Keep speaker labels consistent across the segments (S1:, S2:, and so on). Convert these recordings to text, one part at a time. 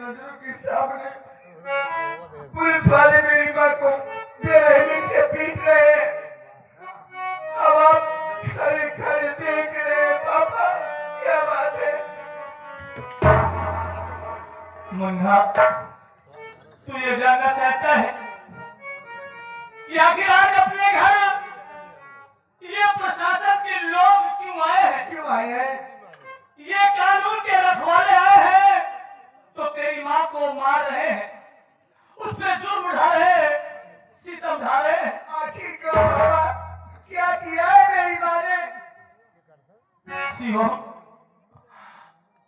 S1: नजरों के सामने पुलिस वाले मेरी माँ को बेरहमी से पीट रहे हैं। अब आप खड़े खड़े देख रहे हैं। पापा क्या बात है?
S2: मुन्ना, तू ये जानना चाहता है कि आखिर आज अपने घर ये प्रशासन के लोग क्यों आए हैं?
S1: क्यों आए हैं?
S2: ये कानून के रखवाले आए हैं तो तेरी माँ को मार रहे हैं, उस पे जुर्म ढा रहे हैं, सितम ढा रहे हैं।
S1: आखिर क्यों बाबा? क्या किया है मेरी माँ ने?
S2: शिवम,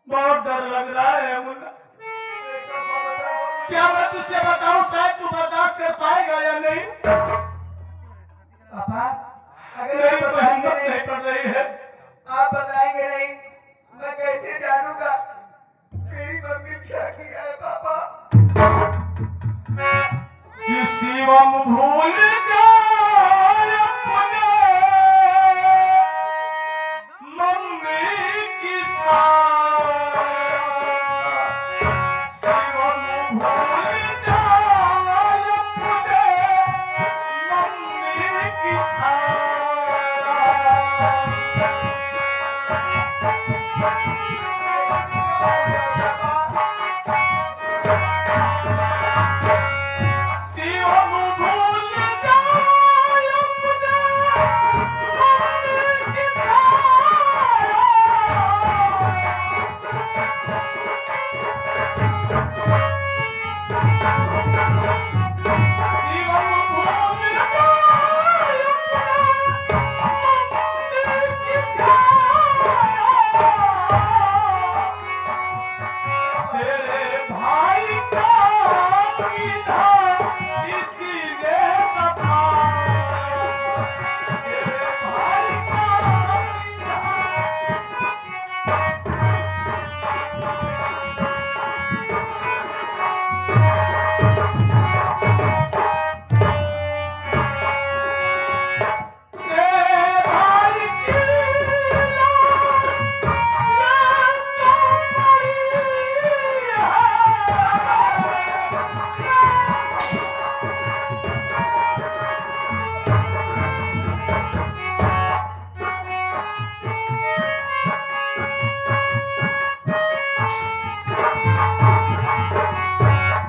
S2: बहुत डर लग रहा है मुन्ना। क्या मैं तुझसे बताऊं? शायद तू बर्दाश्त कर पाएगा या नहीं।
S1: पापा अगर
S2: मेरी
S1: आप बताएंगे
S2: हिम्मत नहीं
S1: नहीं,
S2: पड़ रही है।
S1: आप बताएंगे नहीं, मैं कैसे जानूंगा मेरी मम्मी क्या किया है? पापा
S2: कि शिवम भूल जाए अपने मम्मी की छाया। शिवम भूल जाए अपने मम्मी की छाया। शिवम भूल जाए अपने मम्मी की छाया। शिवम भूल जाए अपने मम्मी की छाया। तेरे भाई का सीधा इसी ने बताया। तेरे भाई का तेरे भाई की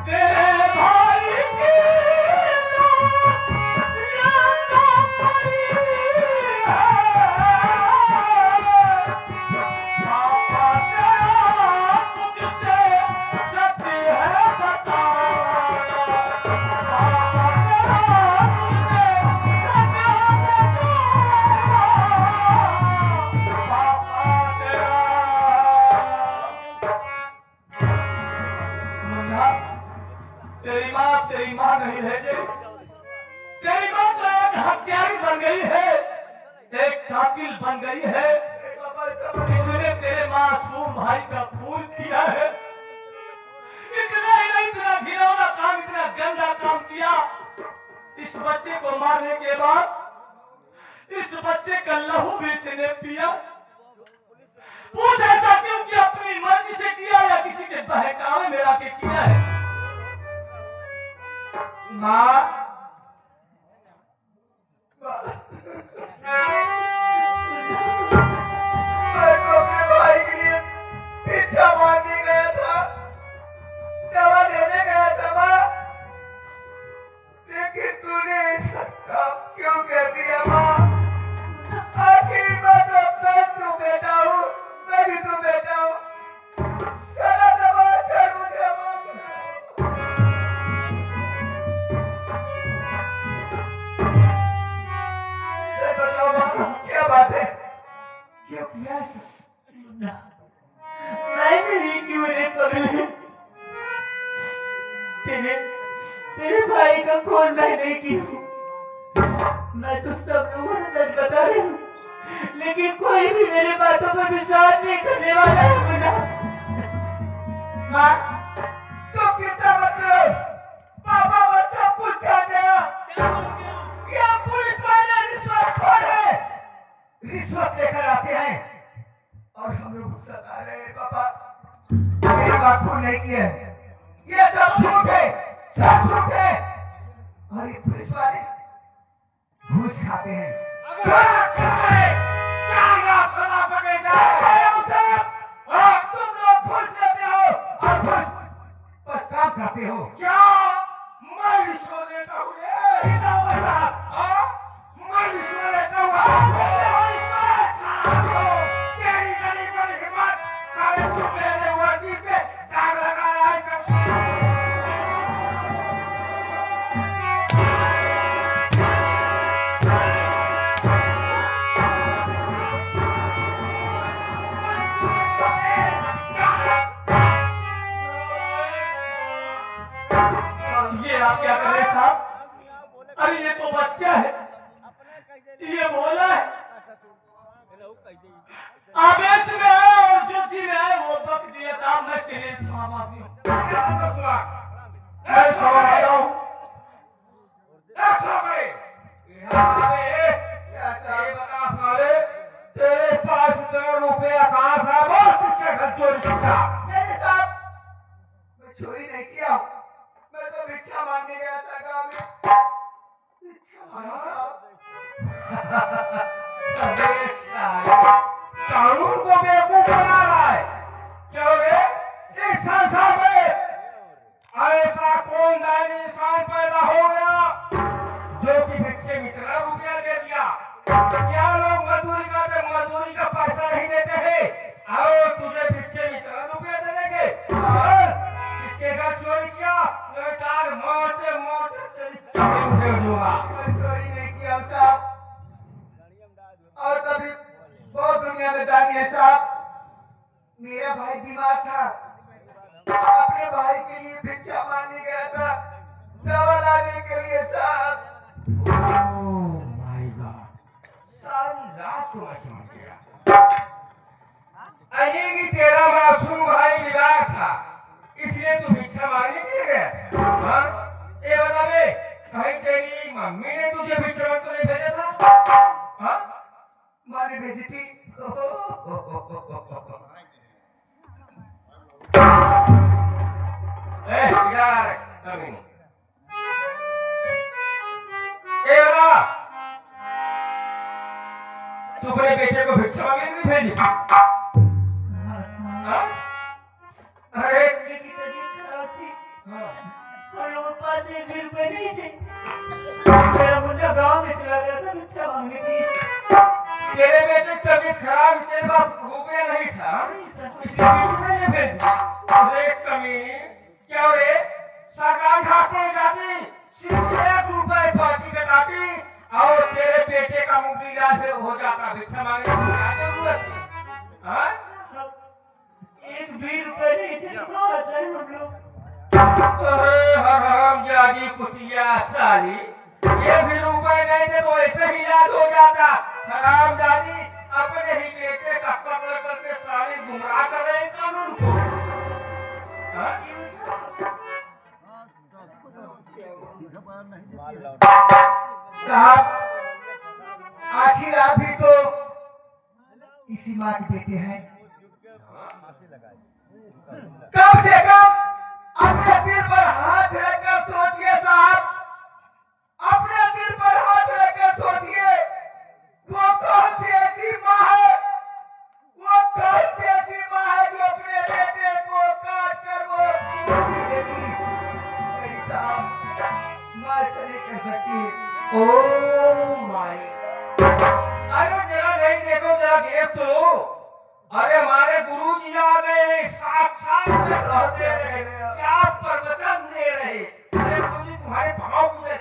S2: तेरे भाई की पापा तेरा तुझसे सच है बताया। पापा तेरा तुझसे सच है बताया। पापा तेरा मुन्ना, तेरी माँ नहीं है जी। तेरी माँ तो एक हत्यारी बन गई है, एक कातिल बन गई है। इसने तेरे मासूम भाई का खून किया है। इतना ही नहीं, इतना घिनौना काम, इतना गंदा काम किया। इस बच्चे को मारने के बाद इस बच्चे का लहू भी इसने पिया। पूछ ऐसा क्यों किया? अपनी मर्जी से किया या किसी के बहकावे में आके किया है?
S1: माँ मैं तो अपने भाई के लिए भिक्षा मांगने गया था, दवा लेने गया था माँ, लेकिन तूने ऐसा काम क्यों कर दिया माँ? आखिर मैं तो अपना तू बेटा हूँ, मैं भी तू बेटा हूँ। जरा दवा कर मुझे माँ। सच बताओ माँ, क्या बात है? क्यों किया ऐसा?
S2: मैं नहीं क्यों रे पगले? तेरे भाई का खून मैं नहीं की हूँ। मैं तो सब लोगों से सच बता रही हूँ, लेकिन कोई भी मेरे बातों पर विश्वास नहीं करने वाला है मुन्ना।
S1: माँ तुम चिंता मत करो, पापा वो सब कुछ जान गया। ये पुलिस वाले रिश्वतखोर है, रिश्वत लेकर आते हैं और हम लोग सता रहे हैं। पापा मेरी बात खून नहीं की है, ये सब झूठ है, सब झूठ है। और ये पुलिस वाले घूस खाते हैं। तुम लोग घूस लेते हो और घूस पर काम करते हो।
S2: क्या मैं रिश्वत देता हूँ? मैं रिश्वत लेता हूँ? तेरी गली पर हिम्मत, साले तू मेरे वर्दी पे दाग लगा रहा है। ये आप क्या कर रहे हैं साहब? अरे ये तो बच्चा है, ये बोला है आवेश में है और जो जी में है वो बक दिया साहब। मैं तेरे क्षमा माफी हूँ, मैं क्षमा मांगता हूँ। बता साले, तेरे पास इतने रुपया कहाँ से आए? बोल किसके घर चोरी किया?
S1: नहीं साहब, मैं चोरी नहीं किया। मैं तो भिक्षा मांगने गया था गाँव में। भिक्षा मांगा।
S2: अबे साले, कानून को बेवकूफ बना रहा है। क्यों रे? इस संसार में ऐसा कौन दानी इंसान पैदा हो गया जो कि भिक्षे में इतना रुपया दे दिया? क्या लोग मजदूरी करते, मजदूरी का पैसा नहीं देते हैं और तुझे भिक्षे में इतना रुपया दे देंगे? किसके घर चोरी किया? मैं चार मोटे मोटे चोरी उठे दूंगा।
S1: मैं चोरी नहीं किया साहब। और कभी बहुत दुनिया में जानी है साहब। मेरा भाई बीमार था, अपने भाई के लिए भिक्षा मांगने गया था, दवा लाने के लिए साहब।
S2: सारी रात को मैं समझ गया अरे कि तेरा मासूम भाई बीमार था, इसलिए तू भिक्षा मांगने के लिए गया था। हाँ? ये बता बे, कहीं तेरी मम्मी ने तुझे भिक्षा मांगने तो नहीं भेजा था? हाँ?
S1: माँ ने भेजी थी।
S2: यार कभी ए बता, तू अपने बेटे को भिक्षा मांगने नहीं भेजी? हाँ? अरे
S3: की तबीयत खराब थी और लोगों के पास 1 रुपए नहीं थे। मेरा मुंडा गांव में चला गया था भिक्षा मांगने के लिए।
S2: तेरे बेटे की तबीयत खराब, इसके पास रुपया नहीं था, इसलिए भिक्षा नहीं भेज दिया। अरे कमीनी, क्या रे? सरकार घाट में जाती, सिर्फ 1 रुपए पार्टी कटाती और तेरे बेटे का मुफ्त इलाज हो जाता। भिक्षा मांगने की क्या जरूरत थी? हाँ?
S3: 1 भी रुपए नहीं थे तो कहाँ जाए हम लोग?
S2: अरे हराम जादी कुतिया साली, ये भी रुपए नहीं थे तो ऐसे ही इलाज हो जाता। हराम जादी अपने ही बेटे का कत्ल करके साली गुमराह कर रहे हैं कानून को। हाँ?
S1: साहब, आखिर आप भी तो इसी माँ के बेटे हैं। कम से कम अपने दिल पर हाथ रखकर सोचिए साहब, अपने दिल पर हाथ रखकर सोचिए, वो कौन सी ऐसी माँ है, वो कौन सी ऐसी माँ है जो अपने बेटे को काट कर वो रोटी देगी? नहीं साहब, माँ ऐसा नहीं कर सकती।
S2: ओह माय, अरे जरा नहीं देखो, जरा देख तो लो। अरे हमारे गुरु जी आ गए, साक्षात कहते रहे, क्या प्रवचन दे रहे। अरे गुरु जी तुम्हारे भाव मुझे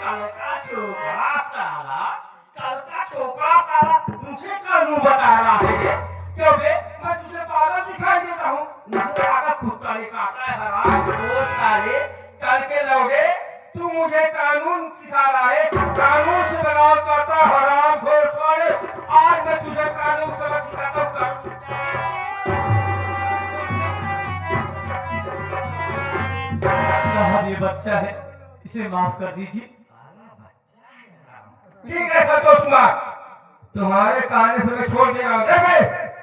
S2: कल का छोकरा साला मुझे कानून बता रहा है। क्यों बे, मैं तुझे पागल दिखाई देता हूँ? मुझे आगा कुत्ता ने काटा है। हराम खोर साले, कल के लौटे तू मुझे कानून सिखा रहा है, कानून से बगावत करता। हराम खोर साले, आज मैं तुझे कानून समझ सिखाता हूँ। साहब ये बच्चा है, इसे माफ कर दीजिए। ठीक है संतोष कुमार, तुम्हारे कहने से मैं छोड़ दे रहा हूँ।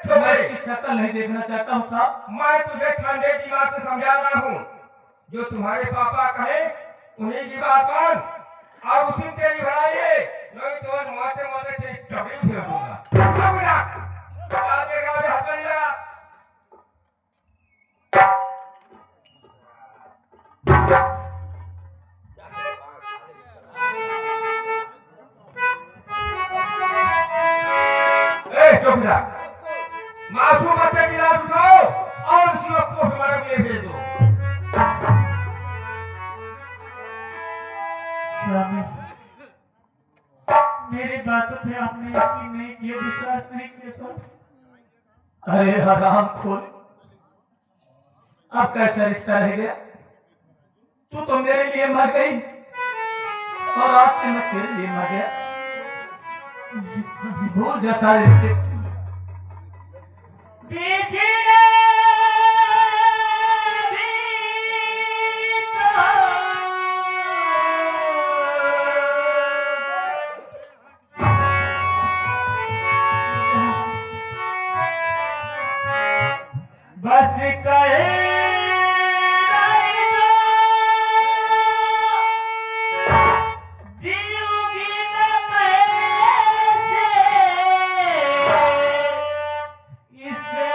S2: मैं इसकी शक्ल नहीं देखना चाहता हूँ साहब।
S1: मैं तुझे ठंडे दिमाग से समझा रहा हूँ, जो तुम्हारे पापा कहे उन्हीं की बात मान और उसी तेरी भलाई है, नहीं तो मारते मारते तेरी चबड़ी फेर दूंगा। आगे का हाथ कर लिया। चौकीदार, मासूम बच्चे की लाश उठाओ और उसी को पोस्टमार्टम के लिए भेज दो।
S3: मेरी बातों पे आपने यकीन नहीं किया, विश्वास नहीं किया सर।
S2: अरे हराम खोल, अब कैसा रिश्ता रह गया? तू तो मेरे लिए मर गई और आज से मैं तेरे लिए मर गया। भूल जा सारे रिश्ते।
S3: बस कहे जीऊंगी मैं इससे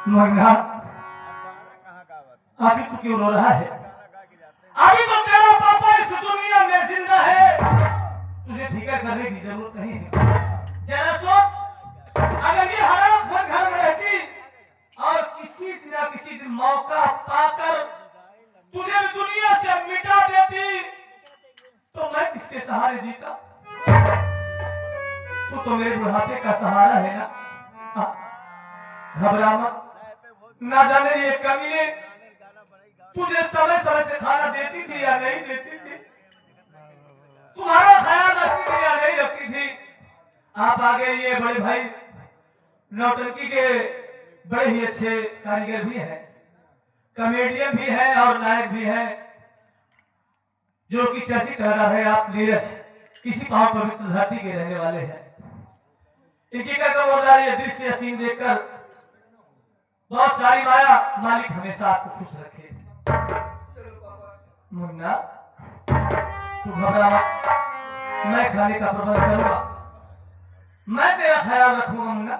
S2: मगना, अभी तू क्यों रो रहा है? अभी तो तेरा पापा इस दुनिया में जिंदा है, तुझे फिक्र करने की जरूरत नहीं है। जरा सोच, अगर ये हराम खोर घर में रहती और किसी न किसी दिन मौका पाकर तुझे दुनिया से मिटा देती तो मैं किसके सहारे जीता? तू तो मेरे बुढ़ापे का सहारा है ना। घबरा मत, ना जाने ये कमीने तुझे समय समय से खाना देती थी या नहीं देती थी, तुम्हारा ख्याल रखती थी या नहीं रखती थी। आप आगे ये बड़े भाई नौटंकी के बड़े ही अच्छे कारीगर भी हैं, कॉमेडियन भी हैं और नायक भी हैं, जो कि चर्चित रहा है। आप नीरज इसी पांव पवित्र धरती के रहने वाले हैं। इनकी का ये दृश्य सीन देखकर बहुत सारी माया मालिक हमेशा आपको खुश रखे। मुन्ना, तू घबरा मत, मैं खाने का प्रबंध करूंगा, मैं तेरा ख्याल रखूंगा मुन्ना।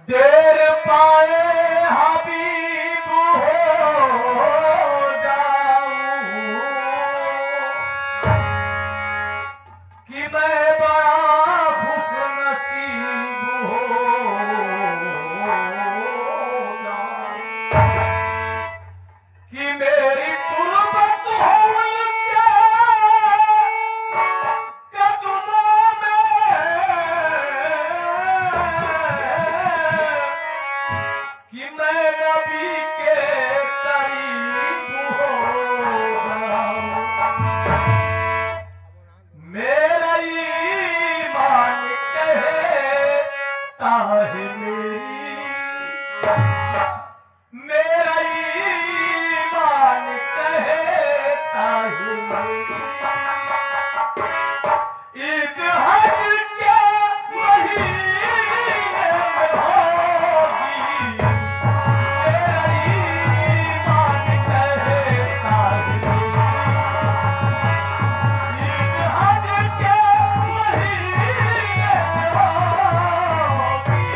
S2: देर पाए हबीब हो कि मैं नबी के करीब हो गया हूं। मेरा ईमान कहता है मेरा ईमान कहता है ईद हज के महीने में होगी। मेरा ईमान कहता है ईद हज के महीने में होगी।